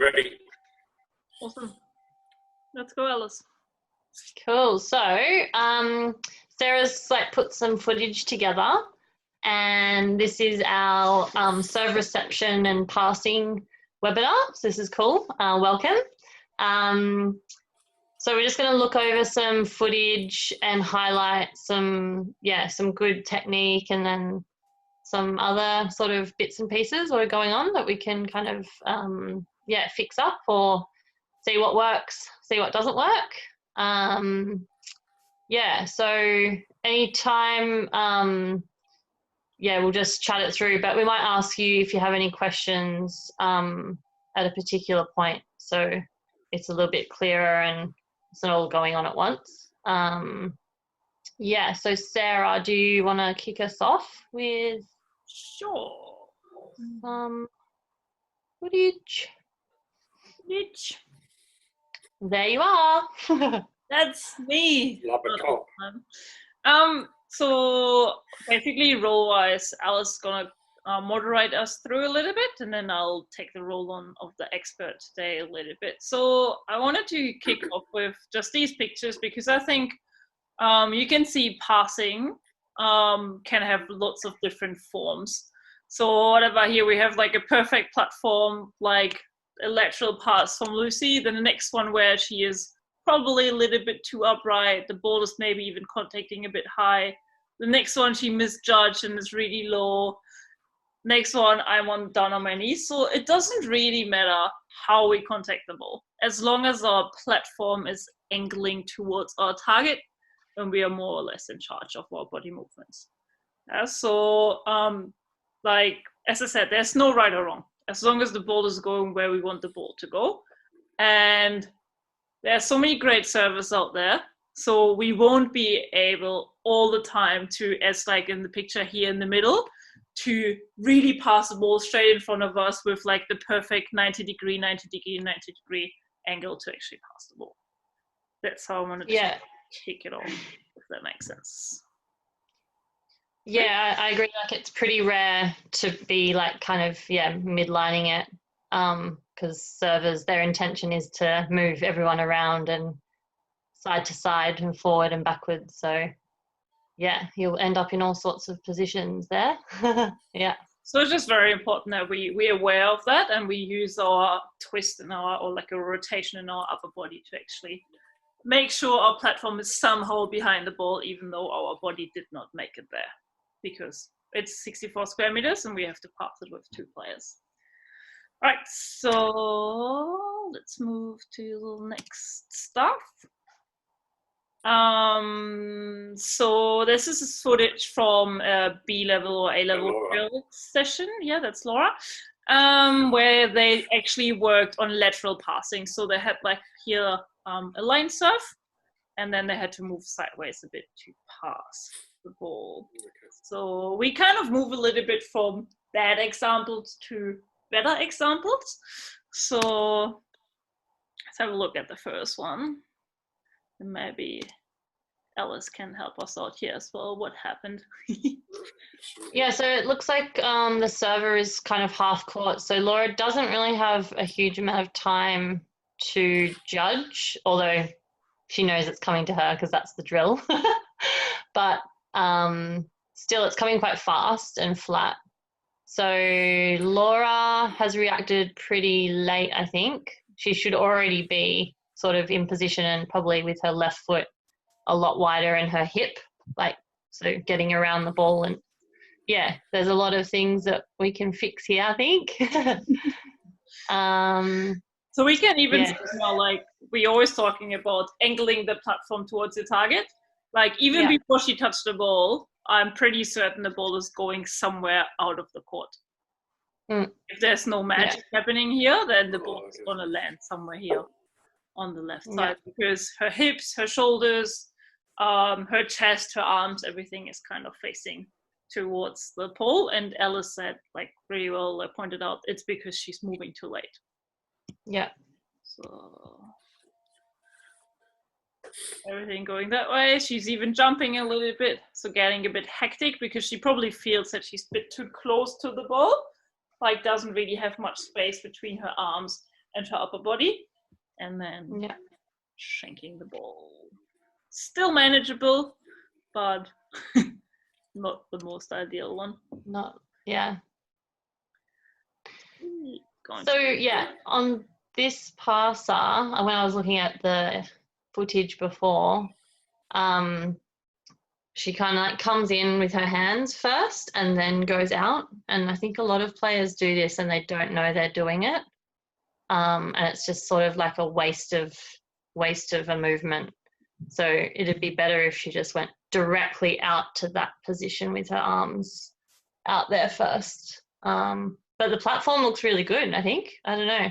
Ready. Awesome. Let's go, Alice. Cool. So Sarah's put some footage together, and this is our serve reception and passing webinar. So this is cool. Welcome. So we're just going to look over some footage and highlight some good technique, and then some other sort of bits and pieces that are going on that we can kind of fix up or see what works, see what doesn't work. So anytime, we'll just chat it through, but we might ask you if you have any questions at a particular point, so it's a little bit clearer and it's not all going on at once. So Sarah, do you want to kick us off with footage? There you are. That's me. So basically, role-wise, Alice is gonna moderate us through a little bit, and then I'll take the role on of the expert today a little bit. So I wanted to kick off with just these pictures because I think you can see passing can have lots of different forms. So whatever, here we have like a perfect platform, like a lateral pass from Lucy. Then the next one where she is probably a little bit too upright, the ball is maybe even contacting a bit high. The next one she misjudged and is really low. Next one, I'm down on my knees. So it doesn't really matter how we contact the ball, as long as our platform is angling towards our target, and we are more or less in charge of our body movements. So as I said, there's no right or wrong, as long as the ball is going where we want the ball to go. And there are so many great servers out there, so we won't be able all the time to, as like in the picture here in the middle, to really pass the ball straight in front of us with like the perfect 90 degree angle to actually pass the ball. That's how I'm going to kick it off, if that makes sense. Yeah, I agree. Like, it's pretty rare to be like kind of midlining it, because servers, their intention is to move everyone around and side to side and forward and backwards. So you'll end up in all sorts of positions there. So it's just very important that we're aware of that, and we use our twist or like a rotation in our upper body to actually make sure our platform is somehow behind the ball, even though our body did not make it there, because it's 64 square meters and we have to pass it with 2 players. All right, so let's move to the next stuff. So this is footage from a B level or A level drill session. Yeah, that's Laura. Where they actually worked on lateral passing. So they had like here a line serve, and then they had to move sideways a bit to pass the ball. So we kind of move a little bit from bad examples to better examples. So let's have a look at the first one. And maybe Alice can help us out here as well. What happened? So it looks like the server is kind of half court. So Laura doesn't really have a huge amount of time to judge, although she knows it's coming to her because that's the drill. But still, it's coming quite fast and flat. So Laura has reacted pretty late, I think. She should already be sort of in position and probably with her left foot a lot wider in her hip, so getting around the ball. And there's a lot of things that we can fix here, I think. So we can even we're always talking about angling the platform towards the target. Like even before she touched the ball, I'm pretty certain the ball is going somewhere out of the court. If there's no magic happening here, then the ball is going to land somewhere here on the left side, because her hips, her shoulders, her chest, her arms, everything is kind of facing towards the pole. And Alice said, like really well pointed out, it's because she's moving too late. So everything going that way. She's even jumping a little bit, so getting a bit hectic because she probably feels that she's a bit too close to the ball, like doesn't really have much space between her arms. and her upper body, and then shanking the ball. Still manageable, but not the most ideal one. Not, yeah. So yeah, on this passer, when I was looking at the footage before, she kind of like comes in with her hands first and then goes out. And I think a lot of players do this and they don't know they're doing it. And it's just sort of like a waste of a movement. So it'd be better if she just went directly out to that position with her arms out there first. But the platform looks really good, I think. I don't know.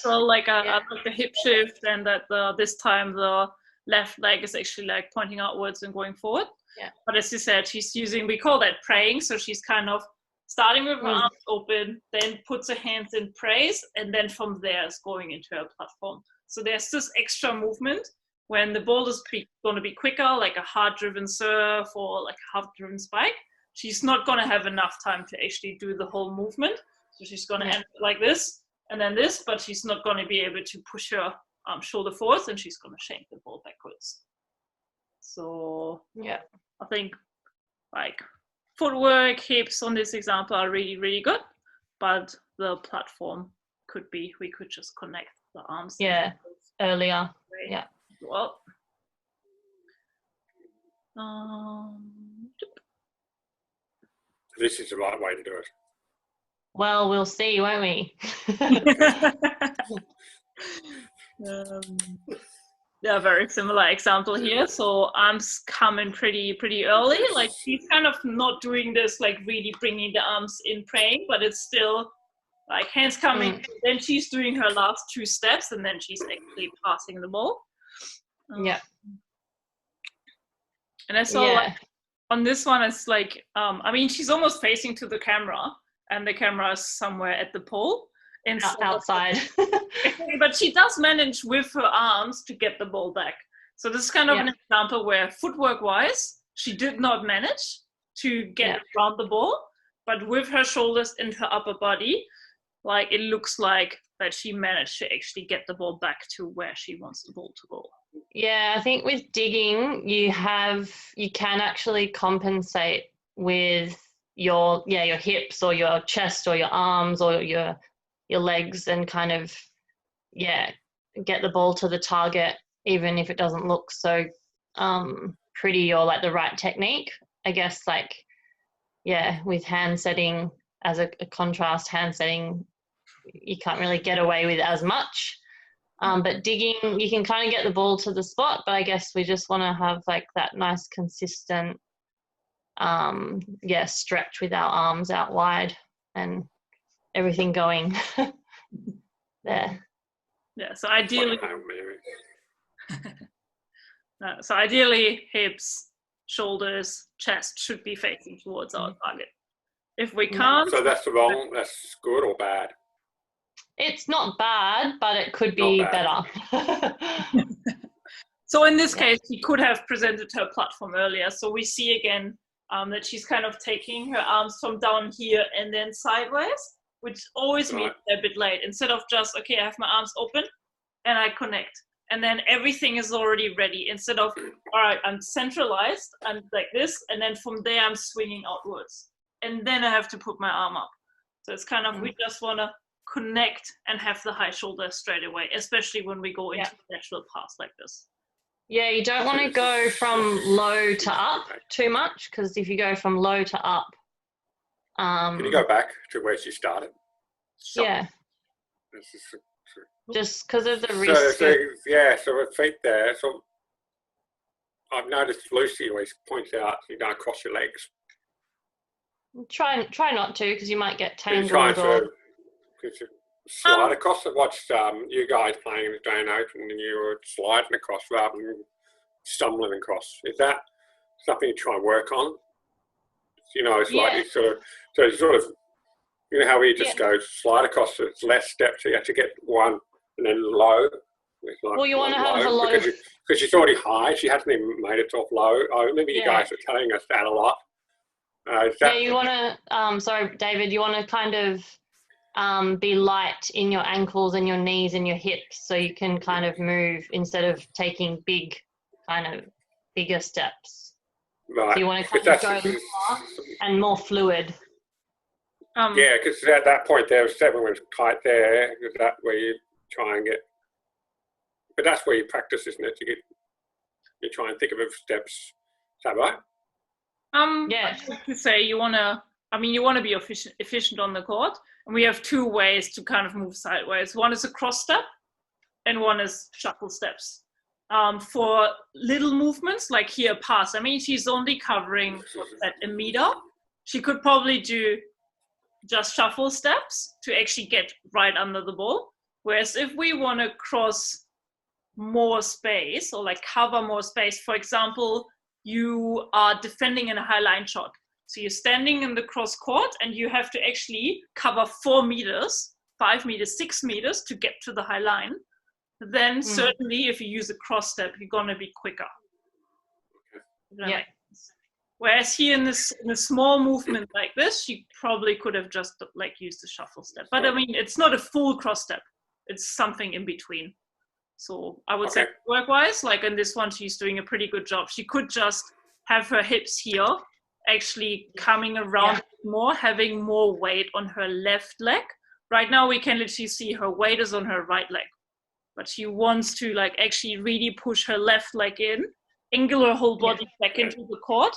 So like I like the hip shift, and that this time the left leg is actually like pointing outwards and going forward. Yeah. But as you said, she's using, we call that praying. So she's kind of starting with her arms open, then puts her hands in praise, and then from there is going into her platform. So there's this extra movement when the ball is going to be quicker, like a hard-driven serve or like a half-driven spike. She's not going to have enough time to actually do the whole movement. So she's going to end like this and then this, but she's not going to be able to push her shoulder forwards, and she's going to shank the ball backwards. So I think like footwork, hips on this example are really, really good, but the platform could be, we could just connect the arms. Earlier. Well, this is the right way to do it. Well, we'll see, won't we? Very similar example here. So arms come in pretty early. Like she's kind of not doing this, like really bringing the arms in praying, but it's still like hands coming. Then she's doing her last two steps, and then she's actually passing the ball. And I saw like, on this one, it's like, I mean, she's almost facing to the camera, and the camera is somewhere at the pole. Outside. But she does manage with her arms to get the ball back. So this is kind of an example where footwork-wise, she did not manage to get around the ball, but with her shoulders and her upper body, like it looks like that she managed to actually get the ball back to where she wants the ball to go. Yeah, I think with digging, you can actually compensate with your hips or your chest or your arms or your legs, and kind of get the ball to the target, even if it doesn't look so pretty or like the right technique. I guess like with hand setting as a contrast, hand setting you can't really get away with as much. But digging, you can kind of get the ball to the spot, but I guess we just want to have like that nice consistent stretch with our arms out wide and everything going there. So ideally hips, shoulders, chest should be facing towards our target. If we can't, so that's good or bad? It's not bad, but it could be better. So in this case, she could have presented her platform earlier. So we see again that she's kind of taking her arms from down here and then sideways, which always means they're a bit late. Instead of just, okay, I have my arms open and I connect. And then everything is already ready. Instead of, all right, I'm centralized, I'm like this, and then from there I'm swinging outwards. And then I have to put my arm up. So it's kind of, we just want to connect and have the high shoulder straight away, especially when we go into a natural pass like this. Yeah, you don't want to go from low to up too much, because if you go from low to up... Can you go back to where she started? Yeah. Just because of the risk. So her feet there. So I've noticed Lucy always points out you don't cross your legs. Try not to, because you might get tangled. Could you slide across? I watched you guys playing in the Australian Open, and you were sliding across rather than stumbling across. Is that something you try and work on? You know, it's like you sort of, you know how we just go slide across, so it's less steps, so you have to get one and then low. Well, you want to have a low... Because she's already high, she hasn't even made it off low. I remember you guys were telling us that a lot. You want to, sorry, David, you want to kind of be light in your ankles and your knees and your hips, so you can kind of move instead of taking bigger steps. Right. So you want to kind of go lower and more fluid. Yeah, because at that point there, 7 was tight there. Is that where you try and get? But that's where you practice, isn't it? You try and think of steps. Is that right? Yeah. I would say you want to be efficient on the court, and we have 2 ways to kind of move sideways. One is a cross step, and one is shuffle steps. For little movements like here, pass. I mean, she's only covering a meter. She could probably do just shuffle steps to actually get right under the ball. Whereas if we want to cross more space or like cover more space, for example, you are defending in a high line shot. So you're standing in the cross court and you have to actually cover 4 meters, 5 meters, 6 meters to get to the high line. Then certainly if you use a cross step, you're going to be quicker. Yeah. Whereas here in a small movement like this, she probably could have just like used a shuffle step. But I mean, it's not a full cross step. It's something in between. So I would say work-wise, like in this one, she's doing a pretty good job. She could just have her hips here, actually coming around more, having more weight on her left leg. Right now, we can literally see her weight is on her right leg. But she wants to like actually really push her left leg in, angle her whole body back into the court,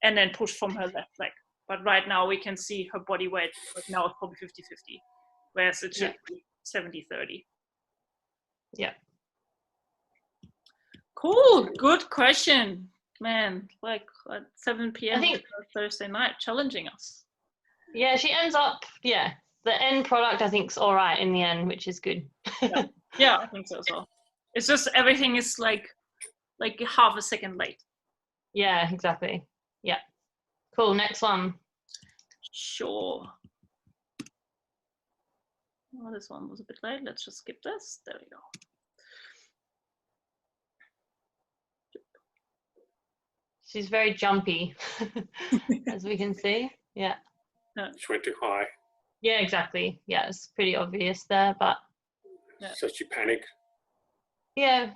and then push from her left leg. But right now we can see her body weight right now is probably 50-50, whereas it should be 70-30. Yeah. Cool. Good question. Man, like at 7 p.m. Thursday night, challenging us. Yeah, she ends up, the end product I think is all right in the end, which is good. Yeah, I think so as well. It's just everything is like half a second late. Yeah, exactly. Yeah. Cool. Next one. Sure. Oh, this one was a bit late. Let's just skip this. There we go. She's very jumpy, as we can see. Yeah. She went too high. Yeah, exactly. Yeah, it's pretty obvious there, but. So she panicked. Yeah.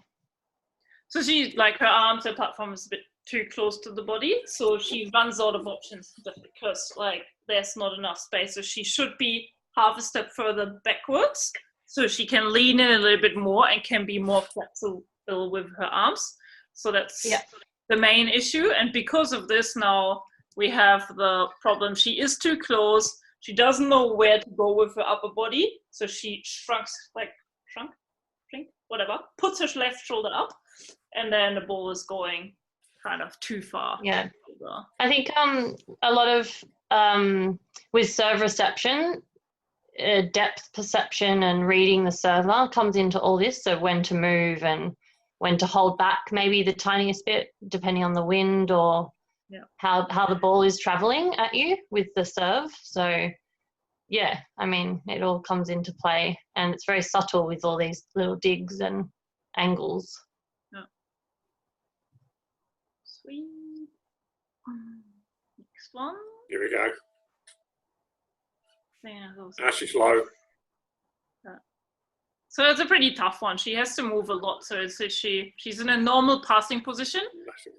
So she, like, her arms, her platform is a bit too close to the body, so she runs out of options because, like, there's not enough space. So she should be half a step further backwards, so she can lean in a little bit more and can be more flexible with her arms. So that's the main issue. And because of this, now we have the problem. She is too close. She doesn't know where to go with her upper body, so she puts her left shoulder up, and then the ball is going kind of too far. Yeah. I think a lot of with serve reception, depth perception and reading the server comes into all this. So when to move and when to hold back maybe the tiniest bit, depending on the wind or how the ball is traveling at you with the serve. So yeah, I mean, it all comes into play, and it's very subtle with all these little digs and angles. Yeah. Sweet. Next one. Here we go. Yeah, she's low. So it's a pretty tough one. She has to move a lot. So she's in a normal passing position,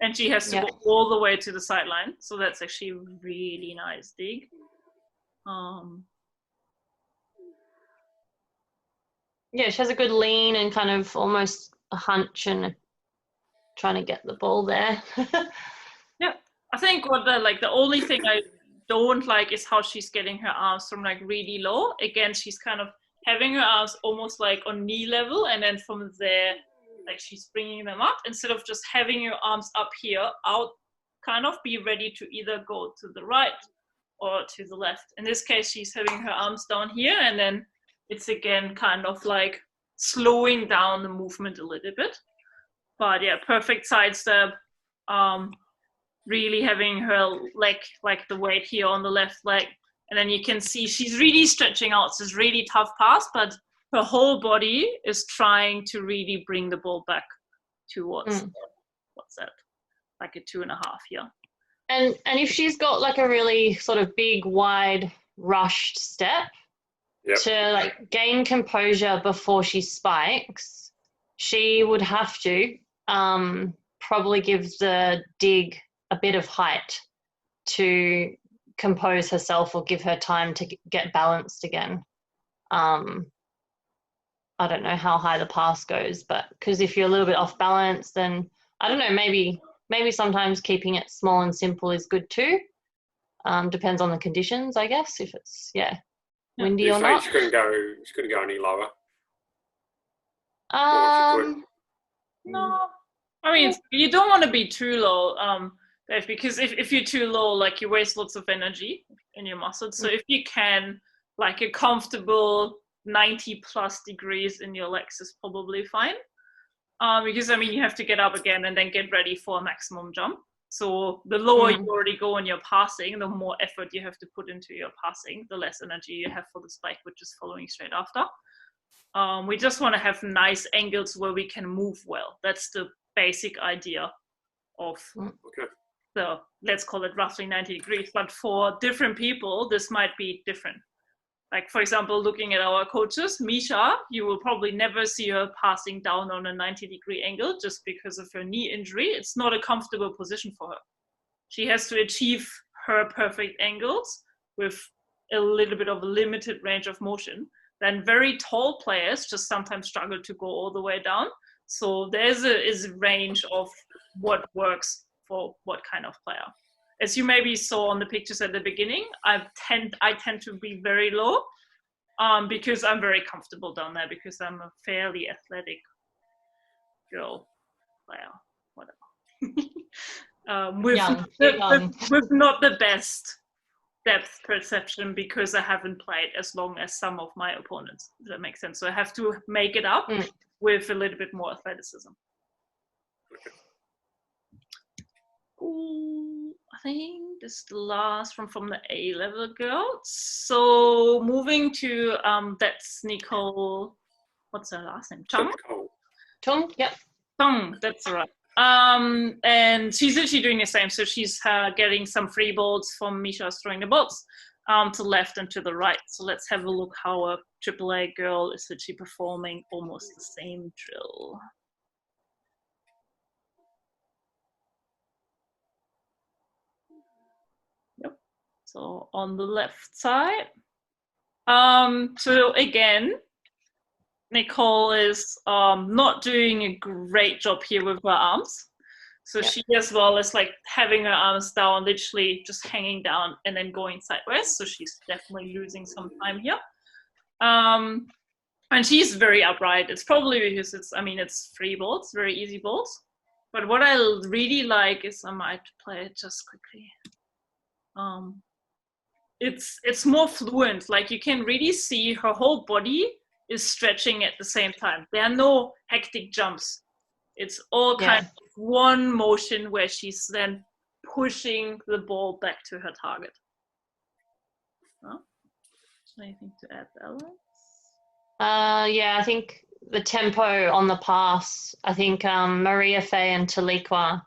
and she has to go all the way to the sideline. So that's actually a really nice dig. Yeah, she has a good lean and kind of almost a hunch and trying to get the ball there. Yeah, I think the only thing I don't like is how she's getting her arms from like really low. Again, she's kind of having her arms almost like on knee level, and then from there, like she's bringing them up instead of just having your arms up here, out, kind of be ready to either go to the right or to the left. In this case, she's having her arms down here, and then it's again kind of like slowing down the movement a little bit. But yeah, perfect side step. Really having her leg, like the weight here on the left leg. And then you can see she's really stretching out. So it's really tough pass, but her whole body is trying to really bring the ball back towards what's that? Like a 2.5 here. And if she's got like a really sort of big, wide, rushed step, Yep. to like gain composure before she spikes, she would have to probably give the dig a bit of height to compose herself or give her time to get balanced again. I don't know how high the pass goes, but because if you're a little bit off balance, then I don't know, maybe sometimes keeping it small and simple is good too. Depends on the conditions, I guess, if it's windy or not. She couldn't go any lower. No, I mean, you don't want to be too low, Dave, because if you're too low, like you waste lots of energy in your muscles. So if you can, like a comfortable 90 plus degrees in your legs is probably fine. Because I mean, you have to get up again and then get ready for a maximum jump. So the lower you already go in your passing, the more effort you have to put into your passing, the less energy you have for the spike, which is following straight after. We just want to have nice angles where we can move well. That's the basic idea of the, let's call it roughly 90 degrees. But for different people, this might be different. Like, for example, looking at our coaches, Misha, you will probably never see her passing down on a 90-degree angle just because of her knee injury. It's not a comfortable position for her. She has to achieve her perfect angles with a little bit of a limited range of motion. Then very tall players just sometimes struggle to go all the way down. So there's a range of what works for what kind of player. As you maybe saw on the pictures at the beginning, I tend to be very low because I'm very comfortable down there because I'm a fairly athletic girl player, whatever. With not the best depth perception because I haven't played as long as some of my opponents. Does that make sense? So I have to make it up with a little bit more athleticism. I think this is the last one from the A-level girls. So moving to that's Nicole. What's her last name? Tung, yep. Tung, that's right. And she's literally doing the same. So she's getting some free bolts from Misha's throwing the bolts to left and to the right. So let's have a look how a AAA girl is literally performing almost the same drill. So on the left side. So again, Nicole is not doing a great job here with her arms. So she as well is like having her arms down, literally just hanging down and then going sideways. So she's definitely losing some time here. And she's very upright. It's probably because it's free bolts, very easy bolts. But what I really like is, I might play it just quickly. It's more fluent. Like you can really see her whole body is stretching at the same time. There are no hectic jumps. It's all kind of one motion where she's then pushing the ball back to her target. Anything to add, Alex? I think the tempo on the pass, I think Maria Faye and Taliqua,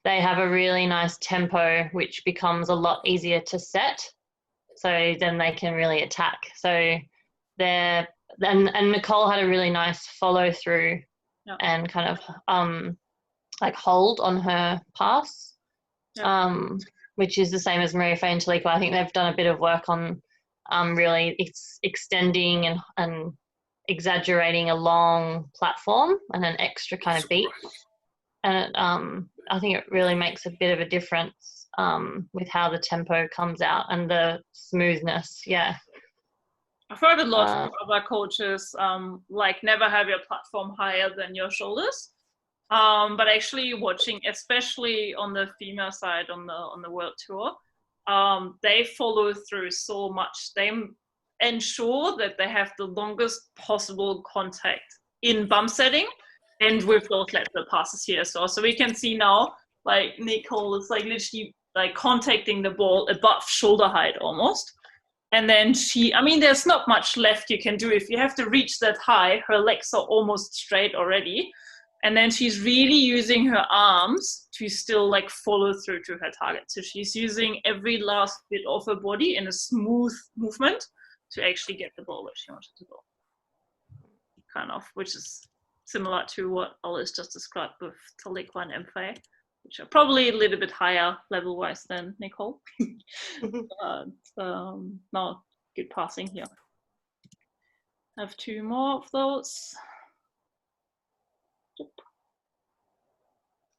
they have a really nice tempo which becomes a lot easier to set. So then they can really attack. So and Nicole had a really nice follow through and kind of like hold on her pass, which is the same as Maria Faye and Taliqua. I think they've done a bit of work on really extending and exaggerating a long platform and an extra kind of beat. And I think it really makes a bit of a difference with how the tempo comes out and the smoothness. I've heard a lot of our coaches like never have your platform higher than your shoulders. But actually watching, especially on the female side on the world tour, they follow through so much. They ensure that they have the longest possible contact in bump setting and with those lateral passes here as well. So we can see now, like Nicole is like literally like contacting the ball above shoulder height almost. And then there's not much left you can do. If you have to reach that high, her legs are almost straight already. And then she's really using her arms to still like follow through to her target. So she's using every last bit of her body in a smooth movement to actually get the ball where she wanted to go. Kind of, which is similar to what Alice just described with Talekwa and Mfae, which are probably a little bit higher level-wise than Nicole. But no, good passing here. Have 2 more of those.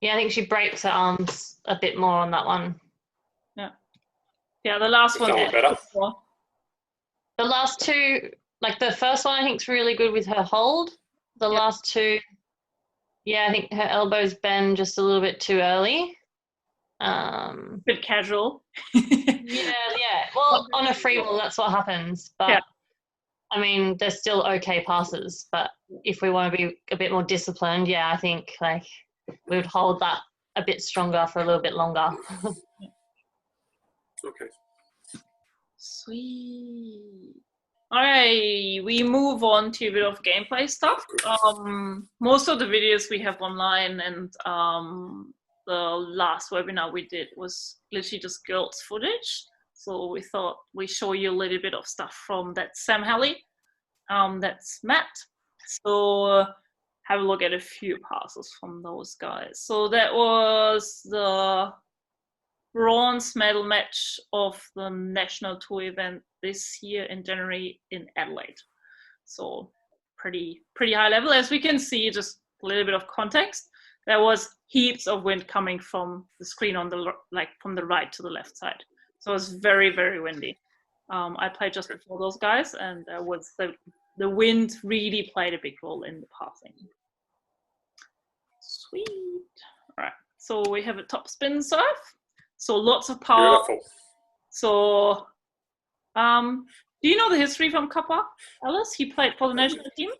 Yeah, I think she breaks her arms a bit more on that one. Yeah, the last one. Better. The last 2, like the first one, I think is really good with her hold. The last 2, yeah, I think her elbows bend just a little bit too early. Bit casual. Yeah. Well, on a free ball, that's what happens. But I mean, they're still okay passes. But if we want to be a bit more disciplined, yeah, I think like we would hold that a bit stronger for a little bit longer. Okay. Sweet. All right, we move on to a bit of gameplay stuff. Most of the videos we have online, and the last webinar we did was literally just girls footage. So we thought we show you a little bit of stuff from that Sam Halley, that's Matt. So have a look at a few passes from those guys. So that was the bronze medal match of the National Tour event this year in January in Adelaide. So pretty high level. As we can see, just a little bit of context, there was heaps of wind coming from the screen on the from the right to the left side. So it was very windy. I played just before those guys, and was the wind really played a big role in the passing. Sweet. All right. So we have a top spin serve. So lots of power. Beautiful. So, do you know the history from Kappa, Alice? He played for the national team?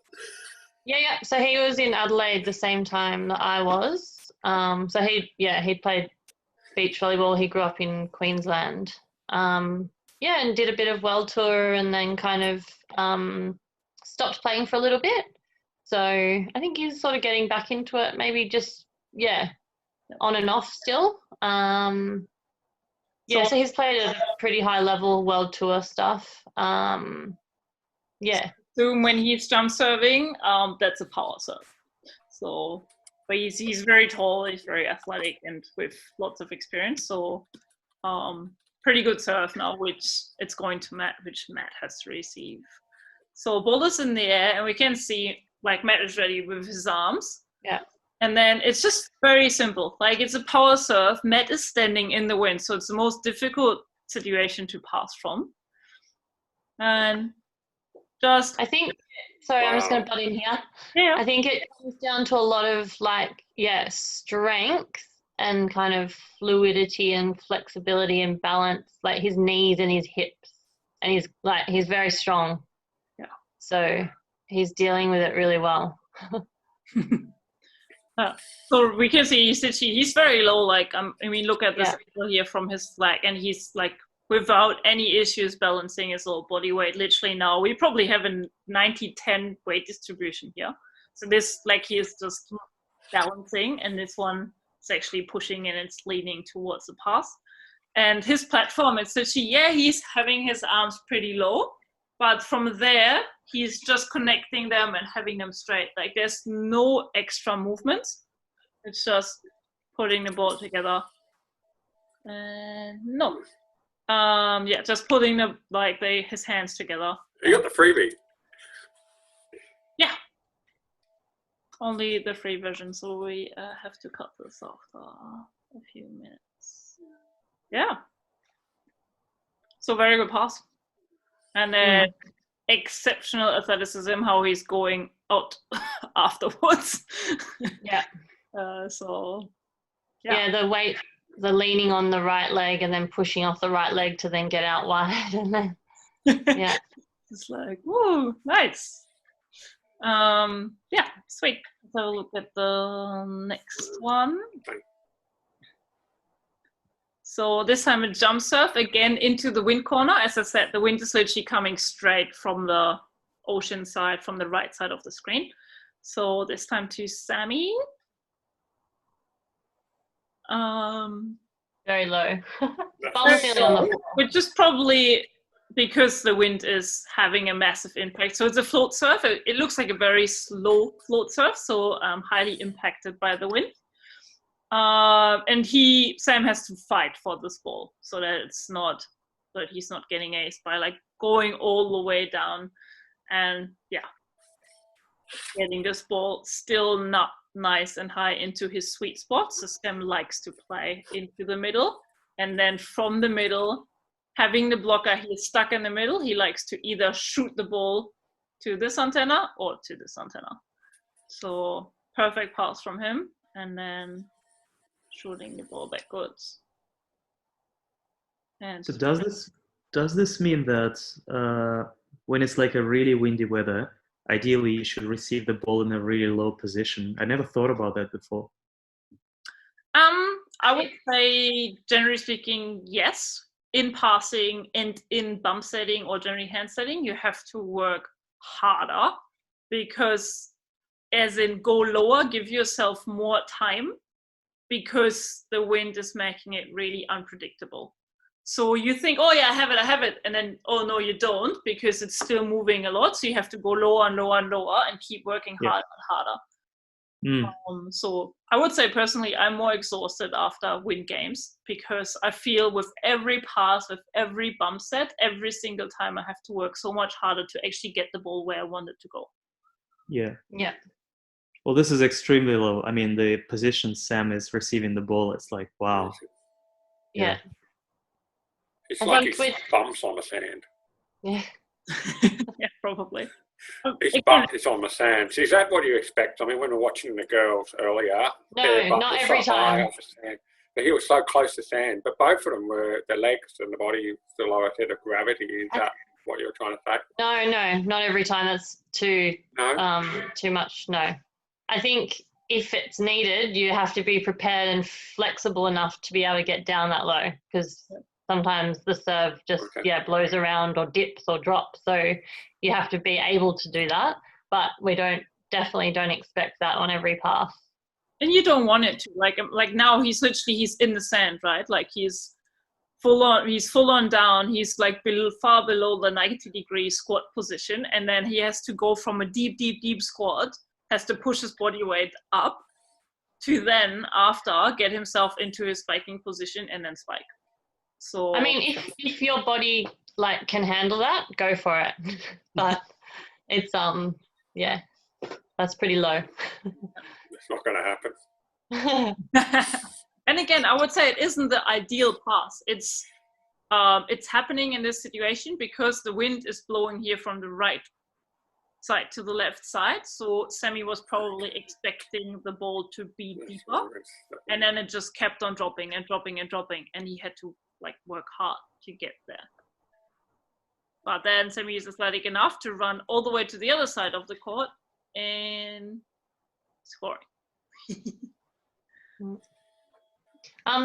Yeah. So he was in Adelaide the same time that I was. So he played beach volleyball. He grew up in Queensland. And did a bit of World Tour, and then kind of stopped playing for a little bit. So I think he's sort of getting back into it. Maybe just on and off still. So he's played at a pretty high level World Tour stuff. So when he's jump serving, that's a power serve. So, but he's very tall, he's very athletic, and with lots of experience. So, pretty good serve now, which it's going to Matt, which Matt has to receive. So ball is in the air, and we can see like Matt is ready with his arms. Yeah. And then it's just very simple. Like it's a power serve. Matt is standing in the wind, so it's the most difficult situation to pass from. And just I think, sorry, I'm just going to butt in here. Yeah. I think it comes down to a lot of strength and kind of fluidity and flexibility and balance, like his knees and his hips. And he's very strong. Yeah. So he's dealing with it really well. So we can see he's very low. Like look at this here from his leg, and he's like without any issues balancing his whole body weight. Literally now we probably have a 90-10 weight distribution here. So this he is just balancing, and this one is actually pushing and it's leaning towards the pass. And his platform, it's literally he's having his arms pretty low. But from there, he's just connecting them and having them straight. Like there's no extra movement. It's just putting the ball together. And just putting his hands together. You got the freebie. Yeah. Only the free version, so we have to cut this after a few minutes. Yeah. So very good pass. And then exceptional athleticism, how he's going out afterwards. Yeah. The weight, the leaning on the right leg and then pushing off the right leg to then get out wide. And then, It's like, woo, nice. Sweet. Let's have a look at the next one. So this time a jump serve again into the wind corner. As I said, the wind is literally coming straight from the ocean side, from the right side of the screen. So this time to Sammy. Very low. Which is probably because the wind is having a massive impact. So it's a float surf. It looks like a very slow float surf, so highly impacted by the wind. And Sam has to fight for this ball so that he's not getting aced by like going all the way down and getting this ball still not nice and high into his sweet spot. So Sam likes to play into the middle, and then from the middle, having the blocker, he's stuck in the middle. He likes to either shoot the ball to this antenna or to this antenna. So perfect pass from him, and then shooting the ball backwards. And so does this mean that when it's like a really windy weather, ideally you should receive the ball in a really low position? I never thought about that before. I would say, generally speaking, yes. In passing and in bump setting or generally hand setting, you have to work harder, because as in go lower, give yourself more time, because the wind is making it really unpredictable. So you think, oh yeah, I have it. And then, oh no, you don't, because it's still moving a lot. So you have to go lower and lower and lower and keep working harder and harder. So I would say personally, I'm more exhausted after wind games, because I feel with every pass, with every bump set, every single time I have to work so much harder to actually get the ball where I want it to go. Yeah. Yeah. Well, this is extremely low. I mean, the position Sam is receiving the ball, it's like, wow. Yeah. It's like his bumps on the sand. Yeah. Yeah, probably. His bump is on the sand. So is that what you expect? I mean, when we were watching the girls earlier, No, not every time. But he was so close to sand. But both of them were, the legs and the body, the lower head of gravity. Is that what you were trying to say? No, not every time. That's too much. No. I think if it's needed, you have to be prepared and flexible enough to be able to get down that low, because sometimes the serve just blows around or dips or drops. So you have to be able to do that. But we definitely don't expect that on every pass. And you don't want it to. Like now he's in the sand, right? Like he's full on down. He's like far below the 90-degree squat position, and then he has to go from a deep squat, has to push his body weight up to then after get himself into his spiking position and then spike. So I mean, if your body like can handle that, go for it. But it's that's pretty low. It's not going to happen. And again, I would say it isn't the ideal pass. It's happening in this situation because the wind is blowing here from the right side to the left side. So Sammy was probably expecting the ball to be deeper, and then it just kept on dropping and dropping and dropping, and he had to like work hard to get there. But then Sammy is athletic enough to run all the way to the other side of the court and scoring.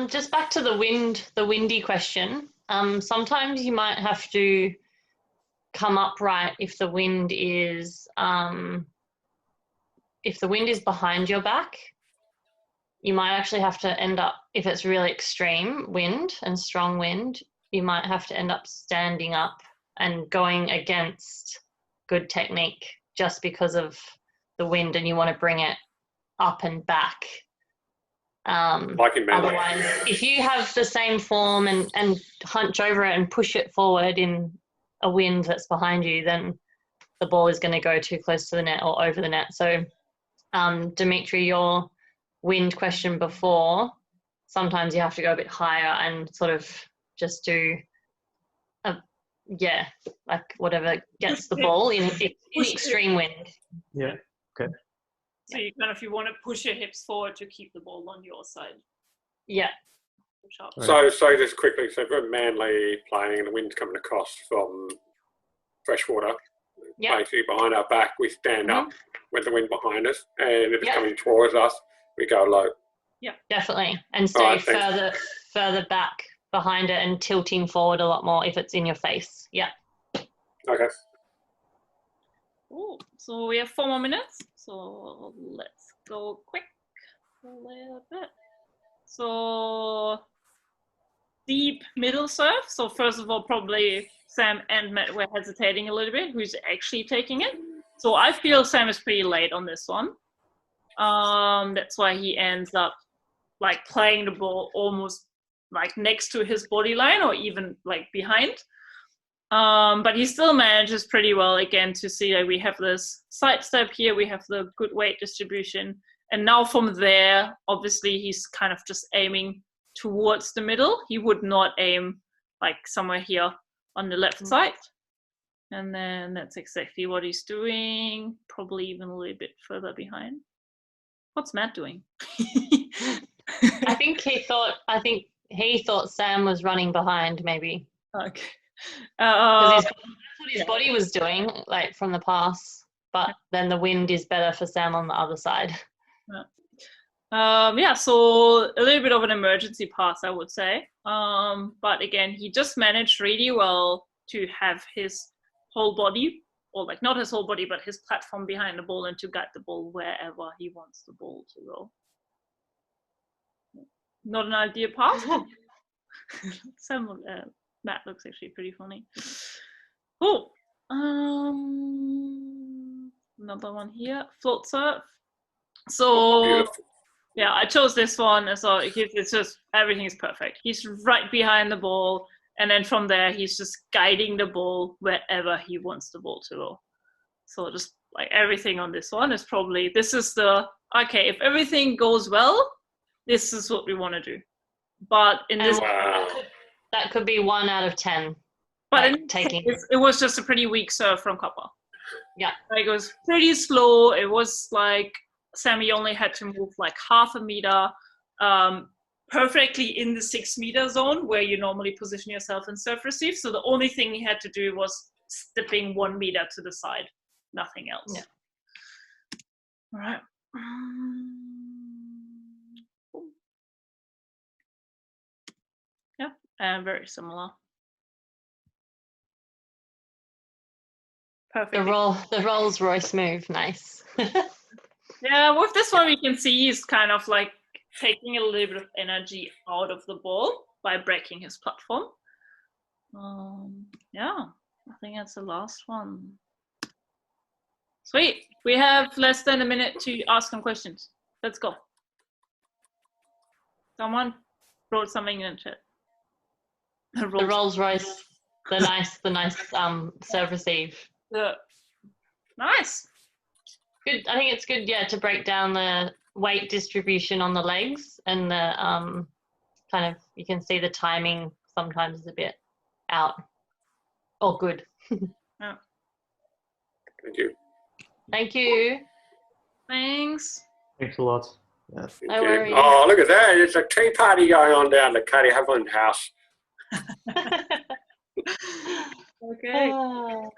Just back to the windy question. Sometimes you might have to come upright if the wind is behind your back. You might actually have to end up, if it's really extreme wind and strong wind, you might have to end up standing up and going against good technique just because of the wind, and you want to bring it up and back. Otherwise, if you have the same form and hunch over it and push it forward in a wind that's behind you, then the ball is going to go too close to the net or over the net. So, Dimitri, your wind question before, sometimes you have to go a bit higher and sort of just do like whatever gets the ball in extreme wind. Yeah. Okay. So you want to push your hips forward to keep the ball on your side. Yeah. So just quickly, so if we're Manly playing and the wind's coming across from freshwater, basically behind our back, we stand up with the wind behind us, and if it's coming towards us, we go low. Yeah, definitely, and stay further back behind it and tilting forward a lot more if it's in your face. Yeah. Okay. Cool. So we have 4 more minutes. So let's go quick a little bit. So deep middle serve. So first of all, probably Sam and Matt were hesitating a little bit who's actually taking it. So I feel Sam is pretty late on this one. That's why he ends up like playing the ball almost like next to his body line or even like behind. But he still manages pretty well again to see that we have this side step here, we have the good weight distribution. And now from there, obviously he's kind of just aiming towards the middle. He would not aim like somewhere here on the left side. And then that's exactly what he's doing, probably even a little bit further behind. What's Matt doing? I think he thought Sam was running behind, maybe. Okay. That's what his body was doing, like from the pass. But then the wind is better for Sam on the other side. So a little bit of an emergency pass, I would say. But again, he just managed really well to have his whole body, or like not his whole body, but his platform behind the ball and to guide the ball wherever he wants the ball to go. Not an ideal pass. Matt looks actually pretty funny. Oh, another one here, float surf. So Beautiful. yeah, I chose this one, so it's just everything is perfect. He's right behind the ball, and then from there he's just guiding the ball wherever he wants the ball to go. So just like everything on this one is probably if everything goes well, this is what we want to do. But in this, that could be 1 out of 10. But like taking it was just a pretty weak serve from Kappa. Yeah, like it was pretty slow. It was like Sammy only had to move like half a meter, perfectly in the 6 meter zone where you normally position yourself in serve receive. So the only thing he had to do was stepping 1 meter to the side, nothing else. Yeah. All right. Yeah, very similar. Perfect. The Rolls Royce move, nice. Yeah, with this one we can see he's kind of like taking a little bit of energy out of the ball by breaking his platform. Yeah, I think that's the last one. Sweet. We have less than a minute to ask some questions. Let's go. Someone wrote something in the chat. The Rolls Royce, the nice serve receive. Nice. Good. I think it's good, yeah, to break down the weight distribution on the legs and the kind of, you can see the timing sometimes is a bit out. Oh, good. Yeah. Thank you. Thank you. Thanks. Thanks a lot. Yeah. No worries. Oh, look at that. It's a tea party going on down at Cuddy Haviland's house. Okay. All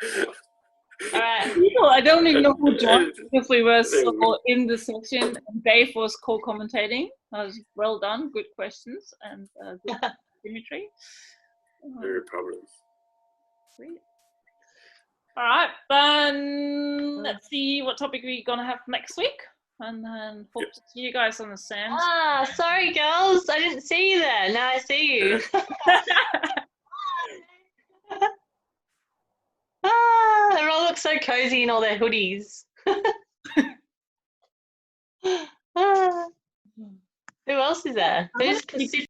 right. People, I don't even know who joined because we were so in the session. Dave was co-commentating. That was well done. Good questions and good symmetry. No problem. Sweet. All right, then let's see what topic we're gonna have next week, and then hope to see you guys on the sand. Sorry, girls, I didn't see you there. Now I see you. They all look so cozy in all their hoodies. Who else is there? Who's Pacific?